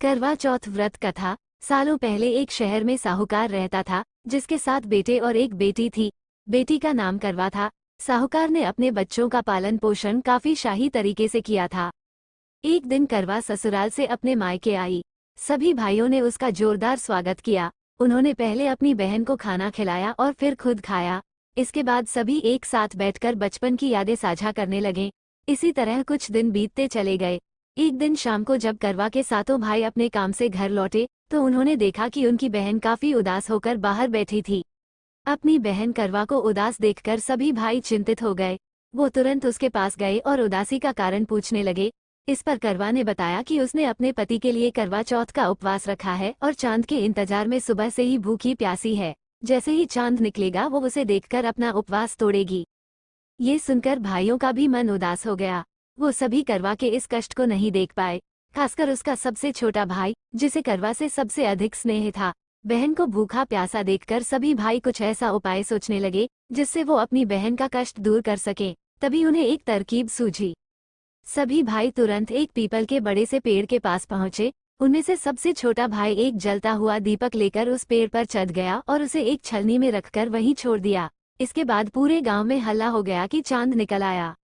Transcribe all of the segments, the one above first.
करवा चौथ व्रत कथा। सालों पहले एक शहर में साहूकार रहता था, जिसके 7 बेटे और एक बेटी थी। बेटी का नाम करवा था। साहूकार ने अपने बच्चों का पालन पोषण काफी शाही तरीके से किया था। एक दिन करवा ससुराल से अपने मायके आई। सभी भाइयों ने उसका जोरदार स्वागत किया। उन्होंने पहले अपनी बहन को खाना खिलाया और फिर खुद खाया। इसके बाद सभी एक साथ बैठकर बचपन की यादें साझा करने लगे। इसी तरह कुछ दिन बीतते चले गए। एक दिन शाम को जब करवा के सातों भाई अपने काम से घर लौटे, तो उन्होंने देखा कि उनकी बहन काफी उदास होकर बाहर बैठी थी। अपनी बहन करवा को उदास देखकर सभी भाई चिंतित हो गए। वो तुरंत उसके पास गए और उदासी का कारण पूछने लगे। इस पर करवा ने बताया कि उसने अपने पति के लिए करवा चौथ का उपवास रखा है और चांद के इंतजार में सुबह से ही भूखी प्यासी है। जैसे ही चांद निकलेगा वो उसे देखकर अपना उपवास तोड़ेगी। ये सुनकर भाइयों का भी मन उदास हो गया। वो सभी करवा के इस कष्ट को नहीं देख पाए, खासकर उसका सबसे छोटा भाई, जिसे करवा से सबसे अधिक स्नेह था। बहन को भूखा प्यासा देखकर सभी भाई कुछ ऐसा उपाय सोचने लगे जिससे वो अपनी बहन का कष्ट दूर कर सके। तभी उन्हें एक तरकीब सूझी। सभी भाई तुरंत एक पीपल के बड़े से पेड़ के पास पहुंचे। उनमें से सबसे छोटा भाई एक जलता हुआ दीपक लेकर उस पेड़ पर चढ़ गया और उसे एक छलनी में रखकर वहीं छोड़ दिया। इसके बाद पूरे गांव में हल्ला हो गया कि चांद निकल आया।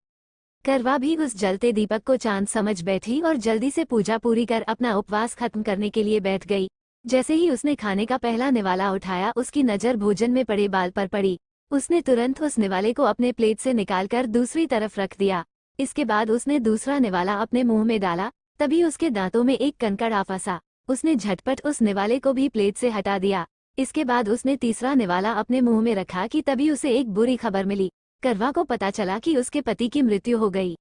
करवा भी उस जलते दीपक को चांद समझ बैठी और जल्दी से पूजा पूरी कर अपना उपवास खत्म करने के लिए बैठ गई। जैसे ही उसने खाने का पहला निवाला उठाया, उसकी नजर भोजन में पड़े बाल पर पड़ी। उसने तुरंत उस निवाले को अपने प्लेट से निकालकर दूसरी तरफ रख दिया। इसके बाद उसने दूसरा निवाला अपने मुंह में डाला। तभी उसके दांतों में एक कंकड़ आ फंसा। उसने झटपट उस निवाले को भी प्लेट से हटा दिया। इसके बाद उसने तीसरा निवाला अपने मुंह में रखा कि तभी उसे एक बुरी खबर मिली। करवा को पता चला कि उसके पति की मृत्यु हो गई।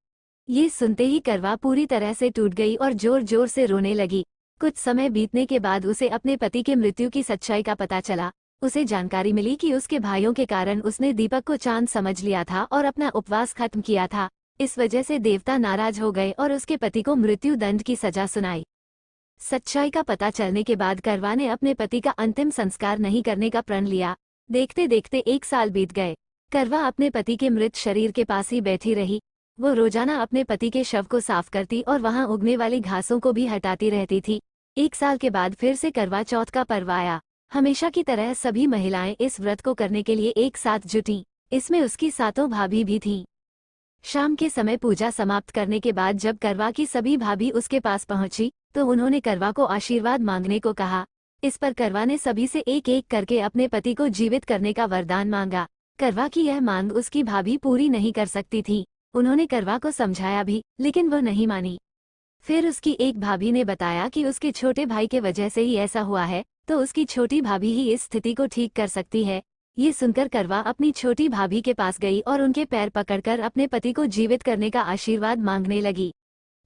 ये सुनते ही करवा पूरी तरह से टूट गई और जोर जोर से रोने लगी। कुछ समय बीतने के बाद उसे अपने पति की मृत्यु की सच्चाई का पता चला। उसे जानकारी मिली कि उसके भाइयों के कारण उसने दीपक को चांद समझ लिया था और अपना उपवास खत्म किया था। इस वजह से देवता नाराज हो गए और उसके पति को मृत्यु दंड की सजा सुनाई। सच्चाई का पता चलने के बाद करवा ने अपने पति का अंतिम संस्कार नहीं करने का प्रण लिया। देखते देखते 1 साल बीत गए। करवा अपने पति के मृत शरीर के पास ही बैठी रही। वो रोजाना अपने पति के शव को साफ करती और वहां उगने वाली घासों को भी हटाती रहती थी। 1 साल के बाद फिर से करवा चौथ का पर्व आया। हमेशा की तरह सभी महिलाएं इस व्रत को करने के लिए एक साथ जुटी। इसमें उसकी सातों भाभी भी थीं। शाम के समय पूजा समाप्त करने के बाद जब करवा की सभी भाभी उसके पास पहुंची, तो उन्होंने करवा को आशीर्वाद मांगने को कहा। इस पर करवा ने सभी से एक एक करके अपने पति को जीवित करने का वरदान मांगा। करवा की यह मांग उसकी भाभी पूरी नहीं कर सकती थी। उन्होंने करवा को समझाया भी, लेकिन वह नहीं मानी। फिर उसकी एक भाभी ने बताया कि उसके छोटे भाई के वजह से ही ऐसा हुआ है, तो उसकी छोटी भाभी ही इस स्थिति को ठीक कर सकती है। ये सुनकर करवा अपनी छोटी भाभी के पास गई और उनके पैर पकड़कर अपने पति को जीवित करने का आशीर्वाद मांगने लगी।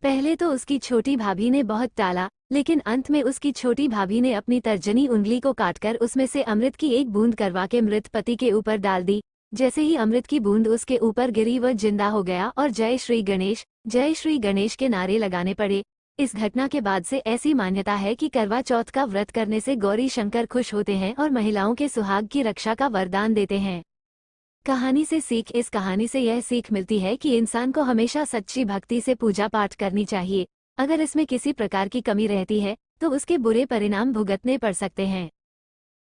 पहले तो उसकी छोटी भाभी ने बहुत टाला, लेकिन अंत में उसकी छोटी भाभी ने अपनी तर्जनी उंगली को काटकर उसमें से अमृत की एक बूंद करवा के मृत पति के ऊपर डाल दी। जैसे ही अमृत की बूंद उसके ऊपर गिरी, वह जिंदा हो गया और जय श्री गणेश के नारे लगाने पड़े। इस घटना के बाद से ऐसी मान्यता है कि करवा चौथ का व्रत करने से गौरी शंकर खुश होते हैं और महिलाओं के सुहाग की रक्षा का वरदान देते हैं। कहानी से सीख। इस कहानी से यह सीख मिलती है कि इंसान को हमेशा सच्ची भक्ति से पूजा पाठ करनी चाहिए। अगर इसमें किसी प्रकार की कमी रहती है तो उसके बुरे परिणाम भुगतने पड़ सकते हैं।